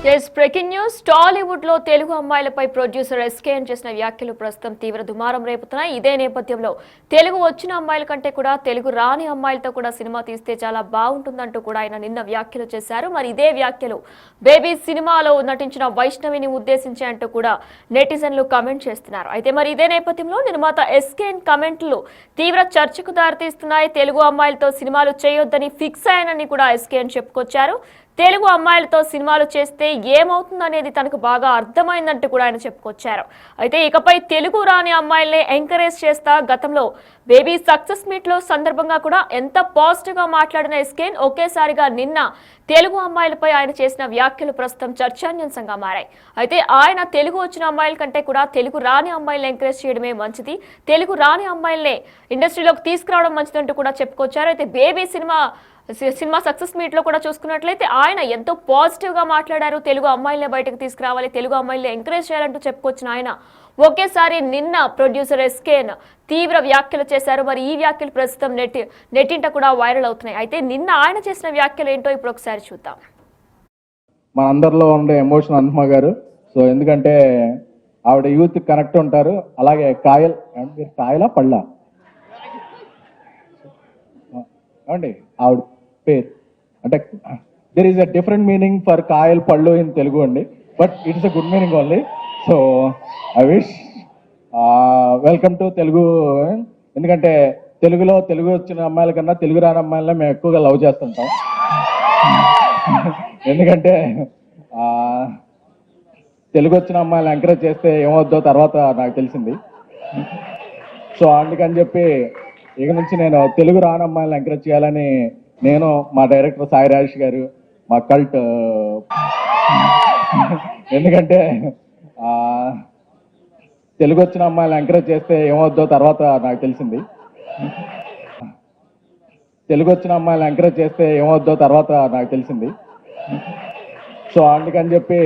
Breaking news. Tollywood లో Telugu అమ్మాయిలపై producer SKN చేసిన వ్యాఖ్యలు ప్రస్తుతం తీవ్ర దుమారం రేపుతున్నాయి. ఇదే నేపథ్యంలో తెలుగు వచ్చిన అమ్మాయిల కంటే కూడా తెలుగు రాని అమ్మాయిలతో కూడా సినిమా తీస్తే చాలా బాగుంటుందంటూ కూడా ఆయన నిన్న వ్యాఖ్యలు చేశారు. మరి ఇదే వ్యాఖ్యలు బేబీ సినిమాలో నటించిన వైష్ణవిని ఉద్దేశించి అంటూ కూడా నెటిజన్లు కమెంట్ చేస్తున్నారు. అయితే మరి ఇదే నేపథ్యంలో నిర్మాత ఎస్కేఎన్ కమెంట్లు తీవ్ర చర్చకు దారితీస్తున్నాయి. తెలుగు అమ్మాయిలతో సినిమాలు చేయొద్దని ఫిక్స్ అయ్యానని కూడా ఎస్కేఎన్ చెప్పుకొచ్చారు. తెలుగు అమ్మాయిలతో సినిమాలు చేస్తే ఏమవుతుందనేది తనకు బాగా అర్థమైందంటూ కూడా ఆయన చెప్పుకొచ్చారు. అయితే ఇకపై తెలుగు రాని అమ్మాయిల్ని ఎంకరేజ్ చేస్తా గతంలో బేబీ సక్సెస్ మీట్ లో సందర్భంగా కూడా ఎంత పాజిటివ్ గా మాట్లాడిన ఎస్కేన్ ఒకేసారిగా నిన్న తెలుగు అమ్మాయిలపై ఆయన చేసిన వ్యాఖ్యలు ప్రస్తుతం చర్చాన్యాంశంగా మారాయి. అయితే ఆయన తెలుగు వచ్చిన అమ్మాయిల కంటే కూడా తెలుగు రాని అమ్మాయిల్ని ఎంకరేజ్ చేయడమే మంచిది, తెలుగు రాని అమ్మాయిల్ని ఇండస్ట్రీలోకి తీసుకురావడం మంచిదంటూ కూడా చెప్పుకొచ్చారు. అయితే బేబీ సినిమా సక్సెస్ మీట్ లో కూడా చూసుకున్నట్లయితే ఆయన ఎంతో పాజిటివ్ గా మాట్లాడారు. తెలుగు అమ్మాయిల్ని బయటకు తీసుకురావాలి, తెలుగు అమ్మాయిల్ని ఎంకరేజ్ చేయాలంటూ చెప్పుకొచ్చిన ఆయన ఒకేసారి నిన్న ప్రొడ్యూసర్ ఎస్కేన్ తీవ్ర వ్యాఖ్యలు చేశారు. మరి ఈ వ్యాఖ్యలు ప్రస్తుతం నెట్టింట కూడా వైరల్ అవుతున్నాయి. అయితే నిన్న ఆయన చేసిన వ్యాఖ్యలు ఏంటో ఇప్పుడు ఒకసారి చూద్దాం. మనందరిలో ఉండే ఎమోషన్ అనుపమ గారు. సో ఎందుకంటే ఆవిడ యూత్ కనెక్ట్ ఉంటారు. అలాగే కాయలా పళ్ళ ఏమండి ఆవిడ పేరు అంటే there is a different meaning for Kayal పళ్ళు ఇన్ తెలుగు అండి, but it's a good meaning only. So I wish welcome to Telugu. ఎందుకంటే తెలుగు వచ్చిన అమ్మాయిల కన్నా తెలుగు రాని అమ్మాయిలనే మేము ఎక్కువగా లవ్ చేస్తుంటాం. ఎందుకంటే తెలుగు వచ్చిన అమ్మాయిలను ఎంకరేజ్ చేస్తే ఏమవుద్దో తర్వాత నాకు తెలిసింది. సో అందుకని చెప్పి ఇక నుంచి నేను తెలుగు రాని అమ్మాయిలను ఎంకరేజ్ చేయాలని నేను, మా డైరెక్టర్ సాయి రాజేష్ గారు, మా కల్ట్, ఎందుకంటే తెలుగు వచ్చిన అమ్మాయిలను ఎంకరేజ్ చేస్తే ఏమవుద్దో తర్వాత నాకు తెలిసింది. తెలుగు వచ్చిన అమ్మాయిలను ఎంకరేజ్ చేస్తే ఏమవుద్దో తర్వాత నాకు తెలిసింది. సో అందుకని చెప్పి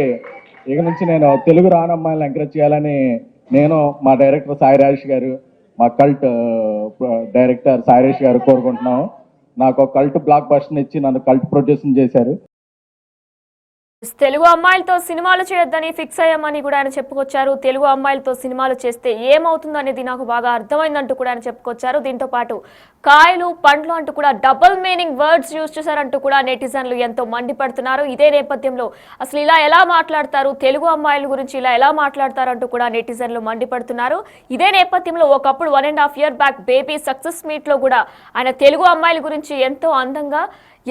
ఇక నుంచి నేను తెలుగు రాని అమ్మాయిలను ఎంకరేజ్ చేయాలని నేను, మా డైరెక్టర్ సాయి రాజేష్ గారు, మా కల్ట్ డైరెక్టర్ సాయిరేష్ గారు కోరుకుంటున్నాము. నాకు ఒక కల్ట్ బ్లాక్ బస్టర్ ఇచ్చి నన్ను కల్ట్ ప్రొడ్యూసింగ్ చేశారు. తెలుగు అమ్మాయిలతో సినిమాలు చేయొద్దని ఫిక్స్ అయ్యామని కూడా ఆయన చెప్పుకొచ్చారు. తెలుగు అమ్మాయిలతో సినిమాలు చేస్తే ఏమవుతుంది అనేది నాకు బాగా అర్థమైందంటూ కూడా ఆయన చెప్పుకొచ్చారు. దీంతో పాటు కాయలు పండ్లు అంటూ కూడా డబుల్ మీనింగ్ వర్డ్స్ యూజ్ చేశారంటూ కూడా నెటిజన్లు ఎంతో మండిపడుతున్నారు. ఇదే నేపథ్యంలో అసలు ఇలా ఎలా మాట్లాడతారు, తెలుగు అమ్మాయిల గురించి ఇలా ఎలా మాట్లాడతారంటూ కూడా నెటిజన్లు మండిపడుతున్నారు. ఇదే నేపథ్యంలో ఒకప్పుడు 1.5 years back baby success meet లో కూడా ఆయన తెలుగు అమ్మాయిల గురించి ఎంతో అందంగా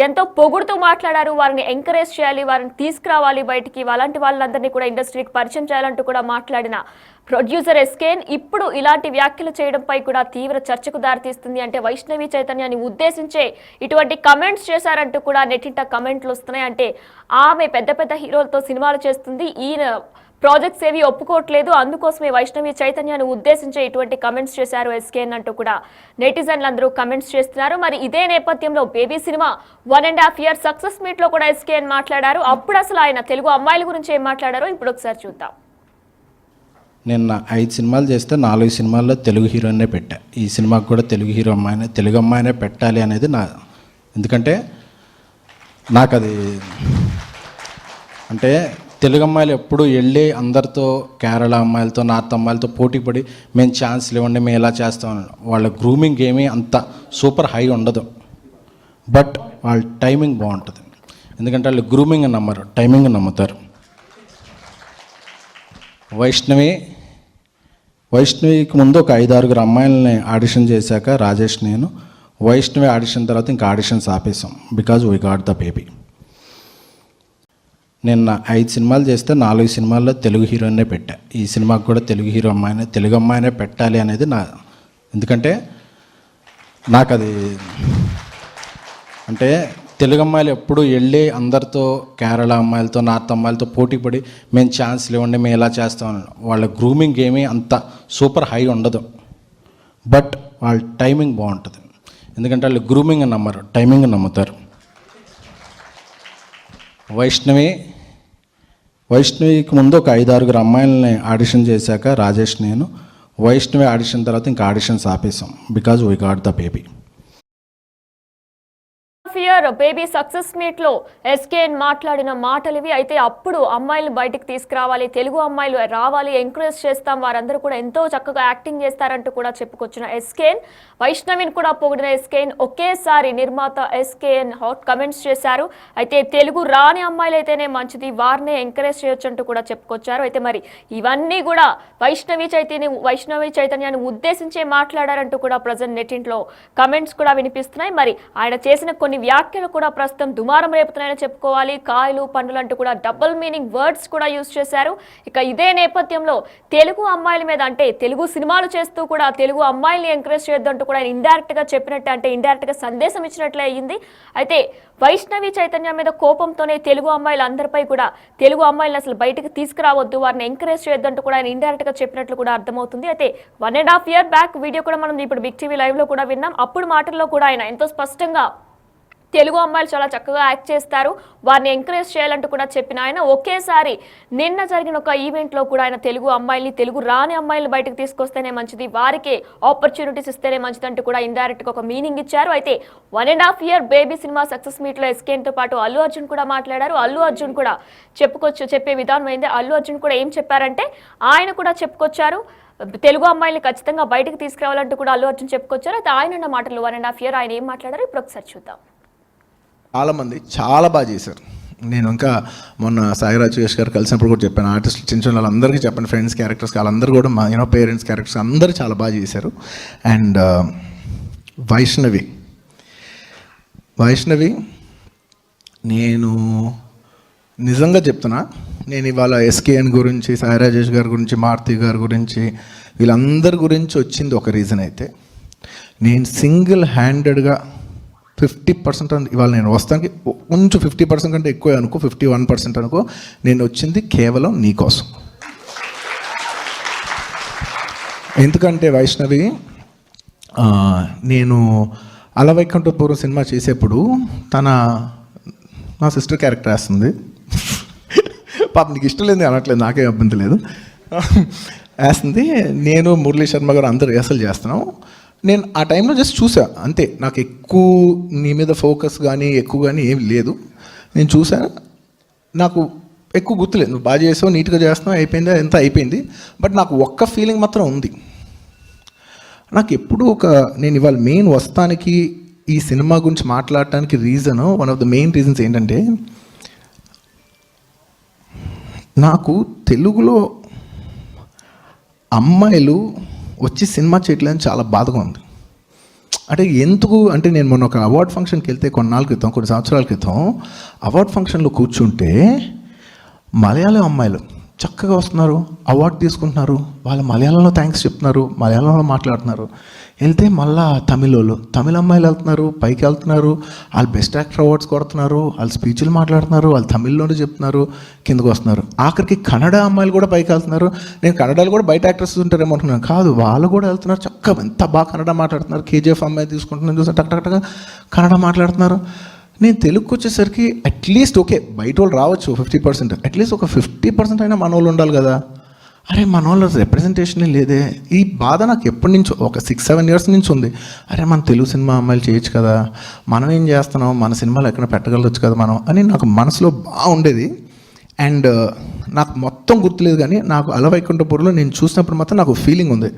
ఎంతో పొగుడుతూ మాట్లాడారు. వారిని ఎంకరేజ్ చేయాలి, వారిని తీసుకురావాలి బయటికి, అలాంటి వాళ్ళందరినీ కూడా ఇండస్ట్రీకి పరిచయం చేయాలంటూ కూడా మాట్లాడిన ప్రొడ్యూసర్ ఎస్కేన్ ఇప్పుడు ఇలాంటి వ్యాఖ్యలు చేయడంపై కూడా తీవ్ర చర్చకు దారితీస్తుంది. అంటే వైష్ణవి చైతన్యాన్ని ఉద్దేశించే ఇటువంటి కమెంట్స్ చేశారంటూ కూడా నెట్టింట కమెంట్లు వస్తున్నాయి. అంటే ఆమె పెద్ద పెద్ద హీరోలతో సినిమాలు చేస్తుంది, ఈయన ప్రాజెక్ట్స్ ఏవి ఒప్పుకోవట్లేదు, అందుకోసమే వైష్ణవి చైతన్యాన్ని ఉద్దేశించే ఇటువంటి కమెంట్స్ చేశారు ఎస్కేఎన్ అంటూ కూడా నెటిజన్లు అందరూ కమెంట్స్ చేస్తున్నారు. మరి ఇదే నేపథ్యంలో baby cinema 1.5 years success meet లో కూడా ఎస్కేఎన్ మాట్లాడారు. అప్పుడు అసలు ఆయన తెలుగు అమ్మాయిల గురించి ఏం మాట్లాడారో ఇప్పుడు ఒకసారి చూద్దాం. నిన్న 5 సినిమాలు చేస్తే 4 సినిమాల్లో తెలుగు హీరోనే పెట్టా. ఈ సినిమాకి కూడా తెలుగు అమ్మాయినే పెట్టాలి అనేది ఎందుకంటే నాకు అది అంటే తెలుగు అమ్మాయిలు ఎప్పుడు వెళ్ళి అందరితో కేరళ అమ్మాయిలతో నార్త్ అమ్మాయిలతో పోటీ పడి మేము ఛాన్స్లు ఇవ్వండి మేము ఎలా చేస్తామని, వాళ్ళ గ్రూమింగ్ ఏమీ అంత సూపర్ హై ఉండదు, బట్ వాళ్ళ టైమింగ్ బాగుంటుంది. ఎందుకంటే వాళ్ళు గ్రూమింగ్ నమ్మరు, టైమింగ్ నమ్ముతారు. వైష్ణవికి ముందు ఒక 5-6 అమ్మాయిలని ఆడిషన్ చేశాక రాజేష్ నేను వైష్ణవి ఆడిషన్ తర్వాత ఇంకా ఆడిషన్స్ ఆపేసాం, because we got the Baby. నిన్న 5 సినిమాలు చేస్తే 4 సినిమాల్లో తెలుగు హీరోనే పెట్టా. ఈ సినిమాకి కూడా తెలుగు అమ్మాయినే పెట్టాలి అనేది ఎందుకంటే నాకు అది అంటే తెలుగు అమ్మాయిలు ఎప్పుడు వెళ్ళి అందరితో కేరళ అమ్మాయిలతో నార్త్ అమ్మాయిలతో పోటీ పడి మేము ఛాన్స్లు ఇవ్వండి మేము ఎలా చేస్తామని, వాళ్ళ గ్రూమింగ్ ఏమీ అంత సూపర్ హై ఉండదు, బట్ వాళ్ళ టైమింగ్ బాగుంటుంది. ఎందుకంటే వాళ్ళు గ్రూమింగ్ నమ్మరు, టైమింగ్ నమ్ముతారు. వైష్ణవికి ముందు ఒక 5-6 అమ్మాయిలని ఆడిషన్ చేశాక రాజేష్ నేను వైష్ణవి ఆడిషన్ తర్వాత ఇంకా ఆడిషన్స్ ఆపేసాం, because we got the Baby. ఇయర్ బేబీ సక్సెస్ మీట్ లో ఎస్కేఎన్ మాట్లాడిన మాటలు ఇవి. అయితే అప్పుడు అమ్మాయిలు బయటికి తీసుకురావాలి, తెలుగు అమ్మాయిలు రావాలి, ఎంకరేజ్ చేస్తాం, వారందరూ కూడా ఎంతో చక్కగా యాక్టింగ్ చేస్తారంటూ కూడా చెప్పుకొచ్చిన ఎస్కేఎన్, వైష్ణవిని కూడా పొగిడిన ఎస్కేఎన్ ఒకేసారి నిర్మాత ఎస్కేఎన్ హాట్ కమెంట్స్ చేశారు. అయితే తెలుగు రాని అమ్మాయిలు అయితేనే మంచిది, వారినే ఎంకరేజ్ చేయొచ్చు అంటూ కూడా చెప్పుకొచ్చారు. అయితే మరి ఇవన్నీ కూడా వైష్ణవి చైతన్యాన్ని ఉద్దేశించే మాట్లాడారంటూ కూడా ప్రజెంట్ నెట్టింట్లో కమెంట్స్ కూడా వినిపిస్తున్నాయి. మరి ఆయన చేసిన కొన్ని వ్యాఖ్యలు కూడా ప్రస్తుతం దుమారం రేపుతున్నాయని చెప్పుకోవాలి. కాయలు పండ్లు అంటూ కూడా డబుల్ మీనింగ్ వర్డ్స్ కూడా యూజ్ చేశారు. ఇక ఇదే నేపథ్యంలో తెలుగు అమ్మాయిల మీద, అంటే తెలుగు సినిమాలు చేస్తూ కూడా తెలుగు అమ్మాయిల్ని ఎంకరేజ్ చేయొద్దంటూ కూడా ఆయన ఇండైరెక్ట్ గా చెప్పినట్టే, అంటే ఇండైరెక్ట్ గా సందేశం ఇచ్చినట్లే అయ్యింది. అయితే వైష్ణవి చైతన్యం మీద కోపంతోనే తెలుగు అమ్మాయిలందరిపై కూడా తెలుగు అమ్మాయిలను అసలు బయటకు తీసుకురావద్దు, వారిని ఎంకరేజ్ చేయొద్దంటూ కూడా ఆయన ఇండైరెక్ట్ గా చెప్పినట్లు కూడా అర్థమవుతుంది. అయితే 1.5 year బ్యాక్ వీడియో కూడా మనం ఇప్పుడు బిగ్ టీవీ లైవ్ లో కూడా విన్నాం. అప్పుడు మాటల్లో కూడా ఆయన ఎంతో స్పష్టంగా తెలుగు అమ్మాయిలు చాలా చక్కగా యాక్ట్ చేస్తారు, వారిని ఎంకరేజ్ చేయాలంటూ కూడా చెప్పిన ఆయన ఒకేసారి నిన్న జరిగిన ఒక ఈవెంట్లో కూడా ఆయన తెలుగు అమ్మాయిల్ని, తెలుగు రాని అమ్మాయిల్ని బయటకు తీసుకొస్తేనే మంచిది, వారికే ఆపర్చునిటీస్ ఇస్తేనే మంచిది అంటూ కూడా ఇండైరెక్ట్గా ఒక మీనింగ్ ఇచ్చారు. అయితే 1.5 year బేబీ సినిమా సక్సెస్ మీట్లో ఎస్కేన్తో పాటు అల్లు అర్జున్ కూడా మాట్లాడారు. అల్లు అర్జున్ కూడా చెప్పే విధానం అయింది. అల్లు అర్జున్ కూడా ఏం చెప్పారంటే ఆయన కూడా చెప్పుకొచ్చారు, తెలుగు అమ్మాయిని ఖచ్చితంగా బయటకు తీసుకురావాలంటూ కూడా అల్లు అర్జున్ చెప్పుకొచ్చారు. అయితే ఆయన మాటలు 1.5 year ఆయన ఏం మాట్లాడారు ఇప్పుడు ఒకసారి చూద్దాం. చాలామంది చాలా బాగా చేశారు. నేను ఇంకా మొన్న సాయిరాజ్ సుయేష్ గారు కలిసినప్పుడు కూడా చెప్పాను, ఆర్టిస్టులు చిన్న వాళ్ళందరికీ చెప్పాను, ఫ్రెండ్స్ క్యారెక్టర్స్ వాళ్ళందరూ కూడా మా పేరెంట్స్ క్యారెక్టర్స్ అందరూ చాలా బాగా చేశారు. అండ్ వైష్ణవి నేను నిజంగా చెప్తున్నా, నేను ఇవాళ ఎస్కేఎన్ గురించి, సాయి రాజేష్ గారి గురించి, మారుతి గారి గురించి, వీళ్ళందరి గురించి వచ్చింది ఒక రీజన్ అయితే, నేను సింగిల్ హ్యాండెడ్గా 50% ఇవాళ నేను వస్తానికి కొంచెం 50% కంటే ఎక్కువ అనుకో, 51% అనుకో, నేను వచ్చింది కేవలం నీకోసం. ఎందుకంటే వైష్ణవి, నేను అలవైకుంఠపురం సినిమా చేసేప్పుడు నా సిస్టర్ క్యారెక్టర్ వేస్తుంది. పాప నీకు ఇష్టం లేదు అనట్లేదు, నాకే ఇబ్బంది లేదు, వేస్తుంది. నేను మురళీ శర్మ గారు అందరూ రిహర్సల్ చేస్తున్నాం. నేను ఆ టైంలో జస్ట్ చూసా అంతే, నాకు ఎక్కువ నీ మీద ఫోకస్ కానీ ఎక్కువ కానీ ఏం లేదు. నేను చూసాను, నాకు ఎక్కువ గుర్తులేదు, నువ్వు బాగా చేసావు, నీట్గా చేస్తున్నావు, అయిపోయింది, ఎంత అయిపోయింది. బట్ నాకు ఒక్క ఫీలింగ్ మాత్రం ఉంది. నాకు ఎప్పుడు నేను ఇవాళ మెయిన్ వస్తానికి, ఈ సినిమా గురించి మాట్లాడటానికి reason, one of the main reasons ఏంటంటే, నాకు తెలుగులో అమ్మాయిలు వచ్చి సినిమా చేయట్లేదని చాలా బాధగా ఉంది. అంటే ఎందుకు అంటే, నేను మొన్న ఒక అవార్డ్ ఫంక్షన్కి వెళ్తే కొన్ని సంవత్సరాల క్రితం అవార్డ్ ఫంక్షన్లో కూర్చుంటే మలయాళం అమ్మాయిలు చక్కగా వస్తున్నారు, అవార్డు తీసుకుంటున్నారు, వాళ్ళు మలయాళంలో థ్యాంక్స్ చెప్తున్నారు, మలయాళంలో మాట్లాడుతున్నారు. వెళ్తే మళ్ళీ తమిళ అమ్మాయిలు వెళ్తున్నారు, పైకి వెళ్తున్నారు, వాళ్ళు బెస్ట్ యాక్టర్ అవార్డ్స్ కొడుతున్నారు, వాళ్ళు స్పీచ్లు మాట్లాడుతున్నారు, వాళ్ళు తమిళ్లోనే చెప్తున్నారు, కిందకు వస్తున్నారు. ఆఖరికి కన్నడ అమ్మాయిలు కూడా పైకి వెళ్తున్నారు. నేను కన్నడలో కూడా బయట యాక్టర్స్ ఉంటారేమో అనుకున్నాను, కాదు, వాళ్ళు కూడా వెళ్తున్నారు, చక్కగా ఎంత బాగా కన్నడ మాట్లాడుతున్నారు. కేజీఎఫ్ అమ్మాయి తీసుకుంటున్నాను, చూసా టక్ కన్నడ మాట్లాడుతున్నారు. నేను తెలుగుకి వచ్చేసరికి అట్లీస్ట్ ఓకే, బయట వాళ్ళు రావచ్చు 50%, అట్లీస్ట్ ఒక 50% అయినా మన వాళ్ళు ఉండాలి కదా. అరే మన వాళ్ళ రిప్రజెంటేషనే లేదే. ఈ బాధ నాకు ఎప్పటి నుంచో, ఒక 6-7 years నుంచి ఉంది. అరే మన తెలుగు సినిమా అమ్మాయిలు చేయొచ్చు కదా, మనం ఏం చేస్తున్నాం, మన సినిమాలు ఎక్కడ పెట్టగలవచ్చు కదా మనం అని నాకు మనసులో బాగుండేది. అండ్ నాకు మొత్తం గుర్తులేదు, కానీ నాకు అలవైకుంఠపురంలో నేను చూసినప్పుడు మాత్రం నాకు ఫీలింగ్ ఉంది,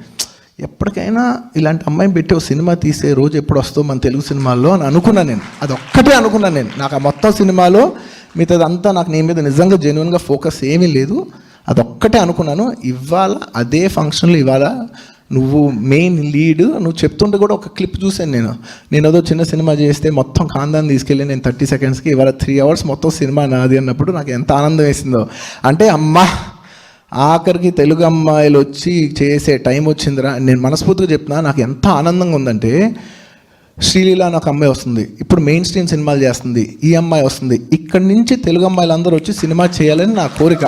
ఎప్పటికైనా ఇలాంటి అమ్మాయిని పెట్టి ఒక సినిమా తీసే రోజు ఎప్పుడు వస్తుందో మన తెలుగు సినిమాల్లో అని అనుకున్నాను. నేను అదొక్కటే అనుకున్నాను. నాకు ఆ మొత్తం సినిమాలో మిగతాదంతా నాకు నీ మీద నిజంగా జెన్యున్గా ఫోకస్ ఏమీ లేదు, అదొక్కటే అనుకున్నాను. ఇవాళ అదే ఫంక్షన్లో ఇవాళ నువ్వు మెయిన్ లీడ్, నువ్వు చెప్తుంటే కూడా ఒక క్లిప్ చూశాను నేను ఏదో చిన్న సినిమా చేస్తే మొత్తం ఖాందాన్ని తీసుకెళ్ళి నేను 30 secondsకి ఇవాళ 3 hours మొత్తం సినిమా నాది అన్నప్పుడు నాకు ఎంత ఆనందం వేసిందో. అంటే అమ్మా, ఆఖరికి తెలుగు అమ్మాయిలు వచ్చి చేసే టైం వచ్చిందిరా. నేను మనస్ఫూర్తిగా చెప్తున్నా, నాకు ఎంత ఆనందంగా ఉందంటే, శ్రీలీల అని ఒక అమ్మాయి వస్తుంది, ఇప్పుడు మెయిన్ స్ట్రీమ్ సినిమాలు చేస్తుంది, ఈ అమ్మాయి వస్తుంది, ఇక్కడి నుంచి తెలుగు అమ్మాయిలు అందరూ వచ్చి సినిమా చేయాలని నా కోరిక.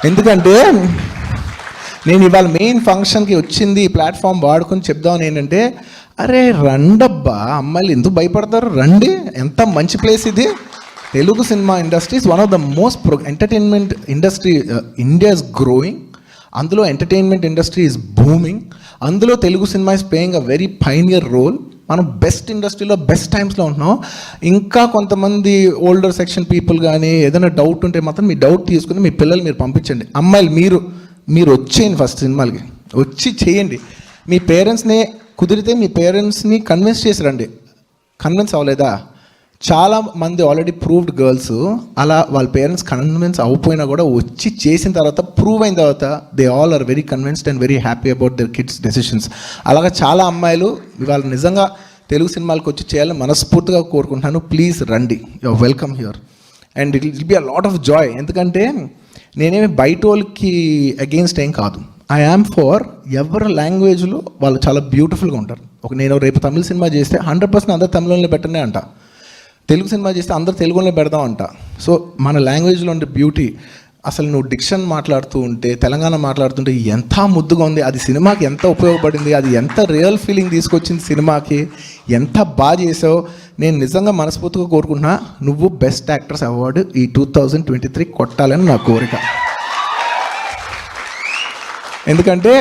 ఎందుకంటే నేను ఇవాళ మెయిన్ ఫంక్షన్కి వచ్చింది ఈ ప్లాట్ఫామ్ వాడుకొని చెప్దామని ఏంటంటే, అరే రండబ్బా, అమ్మాయిలు ఎందుకు భయపడతారు, రండి, ఎంత మంచి ప్లేస్ ఇది. Telugu cinema industry is one of the most entertainment industry, India is growing, అందులో ఎంటర్టైన్మెంట్ ఇండస్ట్రీ ఇస్ బూమింగ్, అందులో Telugu cinema is playing a very pioneer role. మనం బెస్ట్ ఇండస్ట్రీలో బెస్ట్ టైమ్స్లో ఉంటున్నాం. ఇంకా కొంతమంది ఓల్డర్ సెక్షన్ పీపుల్ కానీ ఏదైనా డౌట్ ఉంటే మాత్రం మీ డౌట్ తీసుకుని మీ పిల్లలు మీరు పంపించండి. అమ్మాయిలు మీరు వచ్చేయండి, ఫస్ట్ సినిమాలకి వచ్చి చేయండి. మీ పేరెంట్స్ని కుదిరితే మీ పేరెంట్స్ని కన్విన్స్ చేసి రండి. కన్విన్స్ అవ్వలేదా? చాలా మంది ఆల్రెడీ ప్రూవ్డ్ గర్ల్స్ అలా వాళ్ళ పేరెంట్స్ కన్విన్స్ అవ్వపోయినా కూడా వచ్చి చేసిన తర్వాత ప్రూవ్ అయిన తర్వాత they all are very convinced and very happy about their kids decisions. అలాగా చాలా అమ్మాయిలు ఇవాళ నిజంగా తెలుగు సినిమాలకు వచ్చి చేయాలని మనస్ఫూర్తిగా కోరుకుంటున్నాను. ప్లీజ్ రండి, you are welcome here and it will be a lot of joy. ఎందుకంటే నేనేమి బయట వాళ్ళకి అగెయిన్స్ట్ ఏం కాదు. ఐ యామ్ ఫర్ ఎవరి లాంగ్వేజ్లో వాళ్ళు చాలా బ్యూటిఫుల్గా ఉంటారు. నేను రేపు తమిళ సినిమా చేస్తే 100% అందరు తమిళంలో పెట్టనే అంట, తెలుగు సినిమా చేస్తే అందరు తెలుగులో పెడదాం అంట. సో మన లాంగ్వేజ్లో ఉండే బ్యూటీ, అసలు నువ్వు డిక్షన్ మాట్లాడుతూ ఉంటే, తెలంగాణ మాట్లాడుతుంటే ఎంత ముద్దుగా ఉంది. అది సినిమాకి ఎంత ఉపయోగపడింది, అది ఎంత రియల్ ఫీలింగ్ తీసుకొచ్చింది సినిమాకి, ఎంత బాగా చేసావు. నేను నిజంగా మనస్ఫూర్తిగా కోరుకుంటున్నా నువ్వు బెస్ట్ యాక్టర్స్ అవార్డు ఈ 2023 కొట్టాలని నా కోరిక. ఎందుకంటే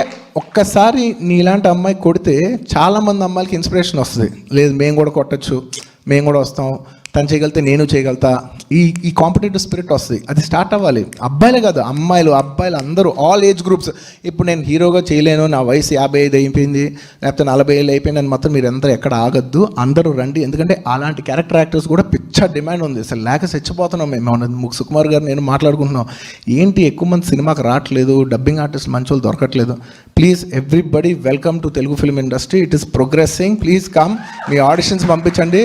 ఒక్కసారి నీలాంటి అమ్మాయి కొడితే చాలామంది అమ్మాయిలకి ఇన్స్పిరేషన్ వస్తుంది. లేదు మేము కూడా కొట్టచ్చు, మేము కూడా వస్తాం, తను చేయగలితే నేను చేయగలుగుతా, ఈ కాంపిటేటివ్ స్పిరిట్ వస్తుంది. అది స్టార్ట్ అవ్వాలి. అబ్బాయిలే కాదు, అబ్బాయిలు అందరూ, ఆల్ ఏజ్ గ్రూప్స్. ఇప్పుడు నేను హీరోగా చేయలేను, నా వయసు 55 అయిపోయింది, లేకపోతే 40 ఏళ్ళు అయిపోయింది అని మాత్రం మీరు అందరూ ఎక్కడ ఆగద్దు, అందరూ రండి. ఎందుకంటే అలాంటి క్యారెక్టర్ యాక్టర్స్ కూడా పిచ్చ డిమాండ్ ఉంది. అసలు లేక చచ్చిపోతున్నాం మేము. సుకుమార్ గారు నేను మాట్లాడుకుంటున్నాం, ఏంటి ఎక్కువ మంది సినిమాకి రావట్లేదు, డబ్బింగ్ ఆర్టిస్ట్ మంచి వాళ్ళు దొరకట్లేదు. Please everybody welcome to Telugu film industry. It is progressing. Please come, me auditions పంపించండి.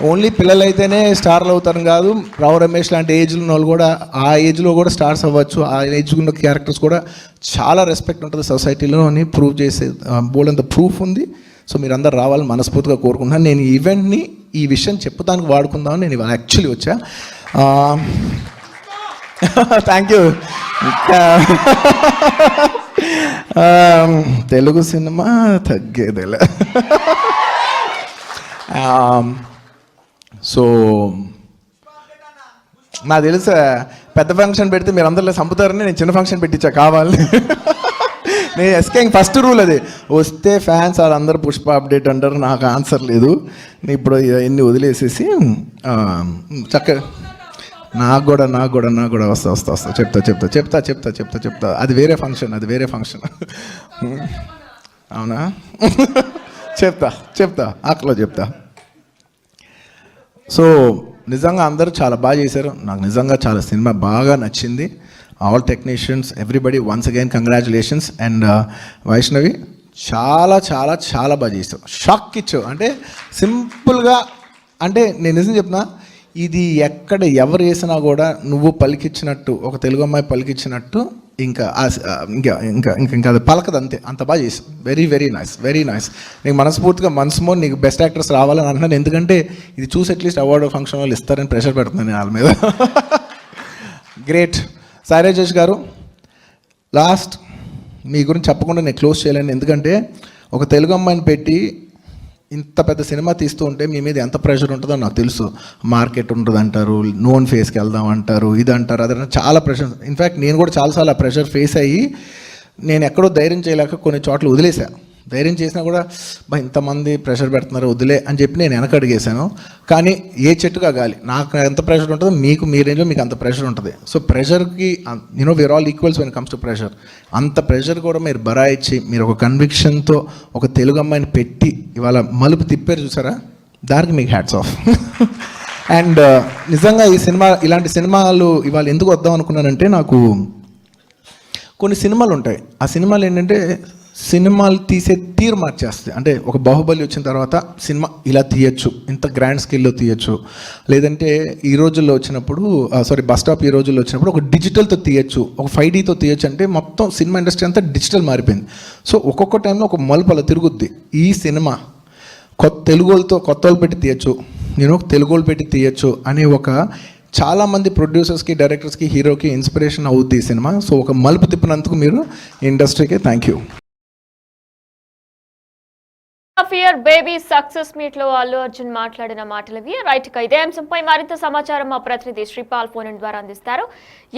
ఓన్లీ పిల్లలు అయితేనే స్టార్లు అవుతారు కాదు, రావు రమేష్ లాంటి ఏజ్లో ఉన్న వాళ్ళు కూడా ఆ ఏజ్లో కూడా స్టార్స్ అవ్వచ్చు. ఆ ఏజ్ ఉన్న క్యారెక్టర్స్ కూడా చాలా రెస్పెక్ట్ ఉంటుంది సొసైటీలో అని ప్రూవ్ చేసే బోల్డంత ప్రూఫ్ ఉంది. సో మీరు అందరు రావాలని మనస్ఫూర్తిగా కోరుకుంటున్నాను. నేను ఈ ఈవెంట్ని ఈ విషయం చెప్పుతానికి వాడుకుందామని నేను ఇవాళ యాక్చువల్లీ వచ్చా. Thank you. తెలుగు సినిమా తగ్గేదేలే. సో నాకు తెలుసా పెద్ద ఫంక్షన్ పెడితే మీరు అందరిలో చంపుతారని నేను చిన్న ఫంక్షన్ పెట్టించా కావాలి. నేను ఎస్కే ఫస్ట్ రూల్ అది, వస్తే ఫ్యాన్స్ వాళ్ళందరూ పుష్ప అప్డేట్ అంటారు, నాకు ఆన్సర్ లేదు. నేను ఇప్పుడు ఎన్ని వదిలేసేసి చక్కగా నాకు కూడా వస్తా చెప్తా. అది వేరే ఫంక్షన్. అవునా? చెప్తా ఆకలో చెప్తా. సో నిజంగా అందరూ చాలా బాగా చేశారు. నాకు నిజంగా చాలా సినిమా బాగా నచ్చింది. All technicians, everybody, once again congratulations. And Vaishnavi చాలా చాలా చాలా బాగా చేసావు. షాక్ ఇచ్చావు. అంటే సింపుల్గా, అంటే నేను నిజం చెప్తున్నా, ఇది ఎక్కడ ఎవరు వేసినా కూడా నువ్వు పలికిచ్చినట్టు, ఒక తెలుగు అమ్మాయి పలికిచ్చినట్టు ఇంకా అది పలకదు, అంతే. అంత బాగా చేసావు. Very nice. నీకు మనస్ఫూర్తిగా నీకు బెస్ట్ యాక్టర్స్ రావాలని అంటున్నాను. ఎందుకంటే ఇది చూసి అట్లీస్ట్ అవార్డు ఫంక్షన్ వాళ్ళు ఇస్తారని ప్రెషర్ పెడుతున్నాను వాళ్ళ మీద. గ్రేట్. సాయి రాజేష్ గారు, లాస్ట్ మీ గురించి చెప్పకుండా నేను క్లోజ్ చేయలేను. ఎందుకంటే ఒక తెలుగు అమ్మాయిని పెట్టి ఇంత పెద్ద సినిమా తీస్తూ ఉంటే మీ మీద ఎంత ప్రెషర్ ఉంటుందో నాకు తెలుసు. మార్కెట్ ఉంటుంది అంటారు, నోన్ ఫేస్కి వెళ్దాం అంటారు, ఇది అంటారు, అదే చాలా ప్రెషర్. ఇన్ఫ్యాక్ట్ నేను కూడా చాలాసార్లు ఆ ప్రెషర్ ఫేస్ అయ్యి నేను ఎక్కడో ధైర్యం చేయలేక కొన్ని చోట్ల వదిలేసా. ధైర్యం చేసినా కూడా ఇంతమంది ప్రెషర్ పెడుతున్నారు వదిలే అని చెప్పి నేను వెనకడిగేశాను. కానీ ఏ చెట్టుగా గాలి, నాకు ఎంత ప్రెషర్ ఉంటుందో మీకు మీ రేంజ్లో మీకు అంత ప్రెషర్ ఉంటుంది. సో ప్రెషర్కి we are all equals when comes to pressure. అంత ప్రెషర్ కూడా మీరు బరాయిచ్చి మీరు ఒక కన్విక్షన్తో ఒక తెలుగు అమ్మాయిని పెట్టి ఇవాళ మలుపు తిప్పారు చూసారా, దానికి మీకు హ్యాట్స్ ఆఫ్. అండ్ నిజంగా ఈ సినిమా, ఇలాంటి సినిమాలు ఇవాళ ఎందుకు వద్దాం అనుకున్నానంటే, నాకు కొన్ని సినిమాలు ఉంటాయి, ఆ సినిమాలు ఏంటంటే సినిమాలు తీసే తీరు మార్చేస్తాయి. అంటే ఒక బాహుబలి వచ్చిన తర్వాత సినిమా ఇలా తీయచ్చు, ఇంత గ్రాండ్ స్కేల్లో తీయచ్చు. లేదంటే ఈ రోజుల్లో వచ్చినప్పుడు బస్ స్టాప్ ఈ రోజుల్లో వచ్చినప్పుడు ఒక డిజిటల్తో తీయచ్చు, ఒక 5Dతో తీయచ్చు. అంటే మొత్తం సినిమా ఇండస్ట్రీ అంతా డిజిటల్ మారిపోయింది. సో ఒక్కొక్క టైంలో ఒక మలుపు అలా తిరుగుద్ది. ఈ సినిమా కొత్త వాళ్ళు పెట్టి తీయచ్చు, తెలుగు వాళ్ళు పెట్టి తీయచ్చు అనే ఒక చాలామంది ప్రొడ్యూసర్స్కి, డైరెక్టర్స్కి, హీరోకి ఇన్స్పిరేషన్ అవుద్ది ఈ సినిమా. సో ఒక మలుపు తిప్పినందుకు మీరు ఇండస్ట్రీకి thank you. Of year Baby success meet లో అల్లు అర్జున్ మాట్లాడిన మాటలవి. రైట్ గా ఇదే అంశంపై మరింత సమాచారం మా ప్రతినిధి శ్రీపాల్ ఫోన్ ద్వారా అందిస్తారు.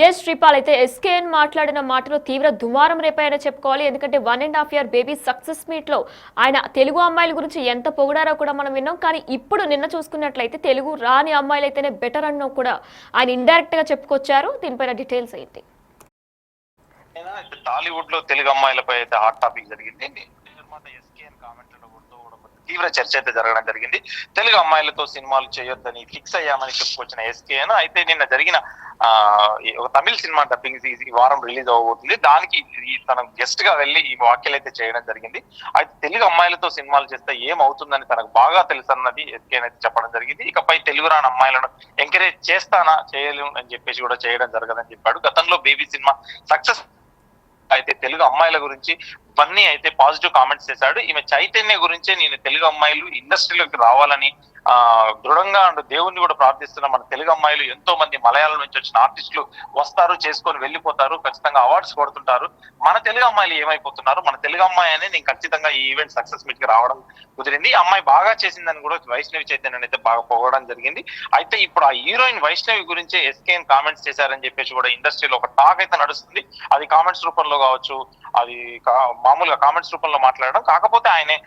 ఎస్ శ్రీపాల్, అయితే ఎస్కేఎన్ మాట్లాడిన మాటలు తీవ్ర దుమారం రేపాయని చెప్పుకోవాలి. ఎందుకంటే 1.5 year బేబీ సక్సెస్ మీట్ లో ఆయన తెలుగు అమ్మాయిల గురించి ఎంత పొగిడారో కూడా మనం విన్నాం. కానీ ఇప్పుడు నిన్న చూసుకున్నట్లయితే తెలుగు రాని అమ్మాయిలు అయితేనే బెటర్ అన్న కూడా ఆయన ఇండైరెక్ట్ గా చెప్పుకొచ్చారు. దీనిపైన డీటెయిల్స్ ఏంటి? టాలీవుడ్ లో తెలుగు అమ్మాయిలపై అయితే హాట్ టాపిక్ జరిగింది. నిర్మాత ఎస్కేఎన్ కామెంట్లలో కూడా తీవ్ర చర్చ అయితే జరగడం జరిగింది. తెలుగు అమ్మాయిలతో సినిమాలు చేయొద్దని ఫిక్స్ అయ్యామని చెప్పుకొచ్చిన ఎస్కేఎన్ అయితే నిన్న జరిగిన ఒక తమిళ సినిమా డబ్బింగ్ ఈ వారం రిలీజ్ అవబోతుంది. దానికి తన గెస్ట్ గా వెళ్లి ఈ వ్యాఖ్యలు అయితే చేయడం జరిగింది. అయితే తెలుగు అమ్మాయిలతో సినిమాలు చేస్తే ఏమవుతుందని తనకు బాగా తెలుసు అన్నది ఎస్కేఎన్ అయితే చెప్పడం జరిగింది. ఇకపై తెలుగు రాని అమ్మాయిలను ఎంకరేజ్ చేస్తానా చేయలేము అని చెప్పేసి కూడా చేయడం జరగదని చెప్పాడు. గతంలో బేబీ సినిమా సక్సెస్ అయితే తెలుగు అమ్మాయిల గురించి బన్నీ అయితే పాజిటివ్ కామెంట్స్ చేశాడు. ఈమె చైతన్య గురించే నేను తెలుగు అమ్మాయిలు ఇండస్ట్రీలోకి రావాలని దృఢంగా అండ్ దేవుణ్ణి కూడా ప్రార్థిస్తున్న మన తెలుగు అమ్మాయిలు ఎంతో మంది మలయాళం నుంచి వచ్చిన ఆర్టిస్టులు వస్తారు, చేసుకొని వెళ్ళిపోతారు, ఖచ్చితంగా అవార్డ్స్ కొడుతుంటారు. మన తెలుగు అమ్మాయిలు ఏమైపోతున్నారు? మన తెలుగు అమ్మాయి అనే నేను ఖచ్చితంగా ఈ ఈవెంట్ సక్సెస్ మీట్ కి రావడం కుదిరింది. అమ్మాయి బాగా చేసిందని కూడా వైష్ణవి చైతన్యని అయితే బాగా పొగడం జరిగింది. అయితే ఇప్పుడు ఆ హీరోయిన్ వైష్ణవి గురించే ఎస్కేఎన్ కామెంట్స్ చేశారని చెప్పేసి కూడా ఇండస్ట్రీలో ఒక టాక్ అయితే నడుస్తుంది. అది కామెంట్స్ రూపంలో కావచ్చు, అది మామూలుగా కామెంట్స్ రూపంలో మాట్లాడడం. కాకపోతే ఆయనే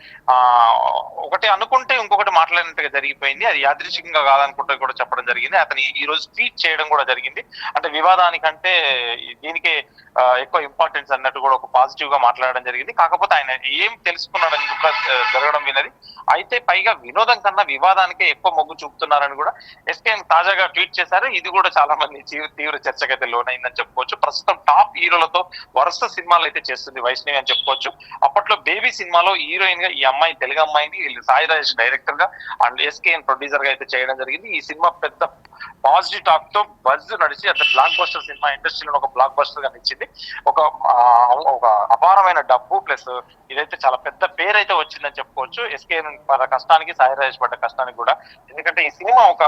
ఒకటి అనుకుంటే ఇంకొకటి మాట్లాడినట్టుగా జరిగిపోయింది. అది యాదృచ్ఛికంగా కాదనుకుంటే కూడా చెప్పడం జరిగింది. అతను ఈ రోజు ట్వీట్ చేయడం కూడా జరిగింది. అంటే వివాదానికంటే దీనికే ఎక్కువ ఇంపార్టెన్స్ అన్నట్టు కూడా ఒక పాజిటివ్ గా మాట్లాడడం జరిగింది. కాకపోతే ఆయన ఏం తెలుసుకున్నాడని కూడా జరగడం వినది. అయితే పైగా వినోదం కన్నా వివాదానికే ఎక్కువ మొగ్గు చూపుతున్నారని కూడా ఎస్కేఎన్ తాజాగా ట్వీట్ చేశారు. ఇది కూడా చాలా మంది తీవ్ర చర్చకైతే లోనైందని చెప్పుకోవచ్చు. ప్రస్తుతం టాప్ హీరోలతో వరుస సినిమాలు అయితే చేస్తుంది వైష్ణవి అని చెప్పుకోవచ్చు. అప్పట్లో బేబీ సినిమాలో హీరోయిన్ గా ఈ అమ్మాయి తెలుగు అమ్మాయిని సాయి రాజేష్ డైరెక్టర్ గా అండ్ ఎస్కేఎన్ ప్రొడ్యూసర్ గా అయితే చేయడం జరిగింది. ఈ సినిమా పెద్ద పాజిటివ్ టాక్ తో బజ్ నడిచి అట్లా బ్లాక్ బస్టర్ సినిమా ఇండస్ట్రీలో ఒక బ్లాక్ బస్టర్ గా నిలిచింది. ఒక అపారమైన డబ్బు ప్లస్ ఇదైతే చాలా పెద్ద పేరు అయితే వచ్చిందని చెప్పుకోవచ్చు. ఎస్కేఎన్ పడ్డ కష్టానికి, సాయి రాజేష్ పడ్డ కష్టానికి కూడా. ఎందుకంటే ఈ సినిమా ఒక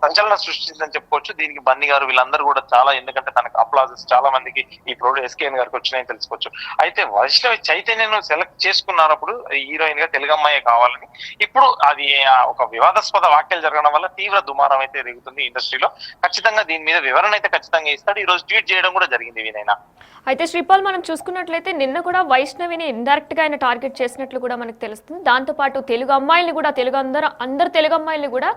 సంచలనం సృష్టించిందని చెప్పుకోవచ్చు. దీనికి బన్నీ గారు వీళ్ళందరూ కూడా చాలా, ఎందుకంటే తనకు అప్లాజెస్ చాలా మందికి ఈ ఎస్కేఎన్ గారికి వచ్చినాయని తెలుసుకోవచ్చు. అయితే వైష్ణవి చైతన్యను సెలెక్ట్ చేసుకున్నప్పుడు హీరోయిన్ గా తెలుగు అమ్మాయి కావాలని. ఇప్పుడు అది ఒక వివాదాస్పద వ్యాఖ్యలు జరగడం వల్ల తీవ్ర దుమారం అయితే దిగుతుంది ఇండస్ట్రీలో. ఖచ్చితంగా దీని మీద వివరణ అయితే ఖచ్చితంగా ఇస్తాడు. ఈ రోజు ట్వీట్ చేయడం కూడా జరిగింది వినైనా. అయితే శ్రీపాల్, మనం చూసుకున్నట్లయితే నిన్న కూడా వైష్ణవిని ఇండైరెక్ట్ గా ఆయన టార్గెట్ చేసినట్లు కూడా మనకు తెలుస్తుంది. దాంతోపాటు తెలుగు అమ్మాయిల్ని కూడా, అందరు తెలుగు అమ్మాయిల్ని కూడా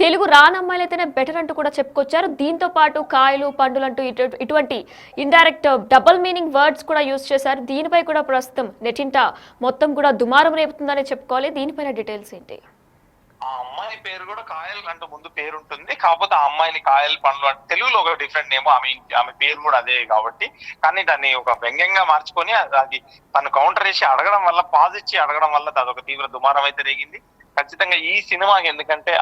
తెలుగు రాని అమ్మాయిలు అయితేనే బెటర్ అంటూ కూడా చెప్పుకొచ్చారు. దీంతో పాటు కాయలు పండులు అంటూ ఇటువంటి ఇండైరెక్ట్ డబుల్ మీనింగ్ వర్డ్స్ కూడా యూజ్ చేశారు. దీనిపై కూడా ప్రస్తుతం నెటింట మొత్తం కూడా దుమారం రేపుతుందని చెప్పుకోవాలి. దీనిపైన డీటెయిల్స్ ఏంటి? ఆ అమ్మాయి పేరు కూడా కాయల్ అంటూ ముందు పేరు ఉంటుంది. కాకపోతే ఆ అమ్మాయిని కాయల్ పండ్లు అంటే తెలుగులో ఒక డిఫరెంట్ నేమ్, ఆమె పేరు కూడా అదే కాబట్టి. కానీ దాన్ని ఒక వ్యంగ్యంగా మార్చుకొని అది తను కౌంటర్ చేసి అడగడం వల్ల, పాజ్ ఇచ్చి అడగడం వల్ల అదొక తీవ్ర దుమారం అయితే రేగింది. ఖచ్చితంగా ఈ సినిమాకి ఎందుకంటే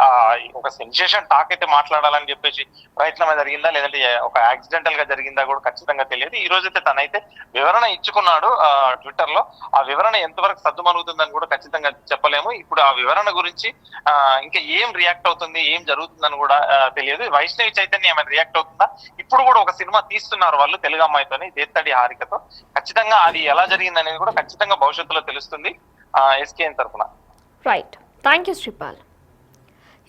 ఒక సెన్సేషన్ టాక్ అయితే మాట్లాడాలని చెప్పేసి ప్రయత్నం జరిగిందా లేదంటే ఒక యాక్సిడెంటల్ గా జరిగిందా కూడా ఖచ్చితంగా తెలియదు. ఈ రోజైతే తనైతే వివరణ ఇచ్చుకున్నాడు ట్విట్టర్ లో. ఆ వివరణ ఎంతవరకు సద్దుమణుగుతుందని కూడా ఖచ్చితంగా చెప్పలేము. ఇప్పుడు ఆ వివరణ గురించి ఇంకా ఏం రియాక్ట్ అవుతుంది, ఏం జరుగుతుందని కూడా తెలియదు. వైష్ణవి చైతన్య ఏమైనా రియాక్ట్ అవుతుందా? ఇప్పుడు కూడా ఒక సినిమా తీస్తున్నారు వాళ్ళు తెలుగు అమ్మాయితోని, దేత్తడి హారికతో. ఖచ్చితంగా అది ఎలా జరిగింది అనేది కూడా ఖచ్చితంగా భవిష్యత్తులో తెలుస్తుంది ఎస్కేఎన్ తరఫున. Right, thank you Sripal.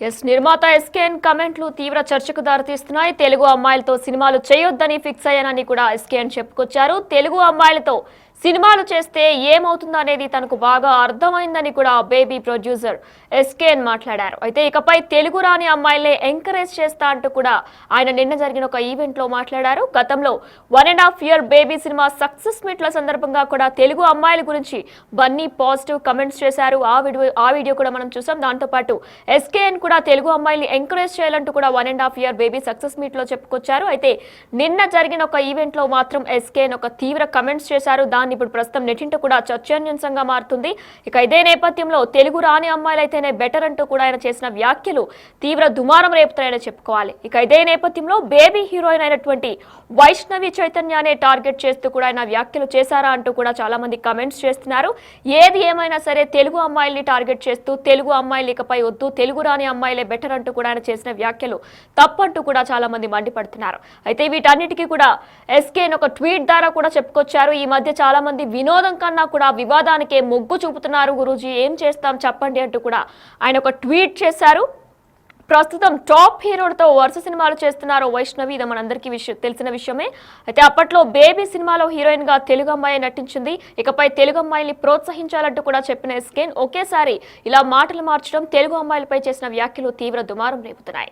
Yes, నిర్మాత ఎస్కేఎన్ కమెంట్లు తీవ్ర చర్చకు దారితీస్తున్నాయి. తెలుగు అమ్మాయిలతో సినిమాలు చేయొద్దని ఫిక్స్ అయ్యానని కూడా ఎస్కేఎన్ చెప్పుకొచ్చారు. తెలుగు అమ్మాయిలతో సినిమాలు చేస్తే ఏమవుతుందో అనేది తనకు బాగా అర్థమైందని కూడా బేబీ ప్రొడ్యూసర్ ఎస్కేఎన్ మాట్లాడారు. అయితే ఇకపై తెలుగు రాని అమ్మాయిలే ఎంకరేజ్ చేస్తా అంటూ కూడా ఆయన నిన్న జరిగిన ఒక ఈవెంట్లో మాట్లాడారు. గతంలో 1.5 year బేబీ సినిమా సక్సెస్ మీట్ల సందర్భంగా కూడా తెలుగు అమ్మాయిల గురించి బన్నీ పాజిటివ్ కమెంట్స్ చేశారు. ఆ వీడియో కూడా మనం చూసాం. దాంతోపాటు ఎస్కేఎన్ కూడా తెలుగు అమ్మాయిల్ని ఎంకరేజ్ చేయాలంటూ కూడా 1.5 year బేబీ సక్సెస్ మీట్లో చెప్పుకొచ్చారు. అయితే నిన్న జరిగిన ఒక ఈవెంట్లో మాత్రం ఎస్కేఎన్ ఒక తీవ్ర కమెంట్స్ చేశారు. ఇప్పుడు ప్రస్తుతం నెటింట కూడా చర్చనీయాంశంగా మారుతుంది. ఇక ఇదే నేపథ్యంలో తెలుగు రాని అమ్మాయిలు అయితేనే బెటర్ అంటూ కూడా ఆయన చేసిన వ్యాఖ్యలు తీవ్ర దుమారం రేపుతాయని చెప్పుకోవాలి. ఇక ఇదే నేపథ్యంలో బేబీ హీరోయిన్ అయినటువంటి వైష్ణవి చైతన్యాన్ని టార్గెట్ చేస్తూ కూడా ఆయన వ్యాఖ్యలు చేశారా అంటూ కూడా చాలా మంది కమెంట్స్ చేస్తున్నారు. ఏది ఏమైనా సరే తెలుగు అమ్మాయిల్ని టార్గెట్ చేస్తూ తెలుగు అమ్మాయిలు ఇకపై వద్దు, తెలుగు రాని అమ్మాయిలే బెటర్ అంటూ కూడా ఆయన చేసిన వ్యాఖ్యలు తప్పంటూ కూడా చాలా మంది మండిపడుతున్నారు. అయితే వీటన్నిటికీ కూడా ఎస్కేఎన్ ఒక ట్వీట్ ద్వారా కూడా చెప్పుకొచ్చారు. ఈ మధ్య చాలా చాలా మంది వినోదం కన్నా కూడా వివాదానికే మొగ్గు చూపుతున్నారు. గురూజీ ఏం చేస్తాం చెప్పండి అంటూ కూడా ఆయన ఒక ట్వీట్ చేశారు. ప్రస్తుతం టాప్ హీరోలతో వరుస సినిమాలు చేస్తున్నారు వైష్ణవి. ఇది మనందరికీ తెలిసిన విషయమే. అయితే అప్పట్లో బేబీ సినిమాలో హీరోయిన్ గా తెలుగు అమ్మాయి నటించింది. ఇకపై తెలుగు అమ్మాయిని ప్రోత్సహించాలంటూ కూడా చెప్పిన ఎస్కేన్ ఒకేసారి ఇలా మాటలు మార్చడం తెలుగు అమ్మాయిలపై చేసిన వ్యాఖ్యలు తీవ్ర దుమారం రేపుతున్నాయి.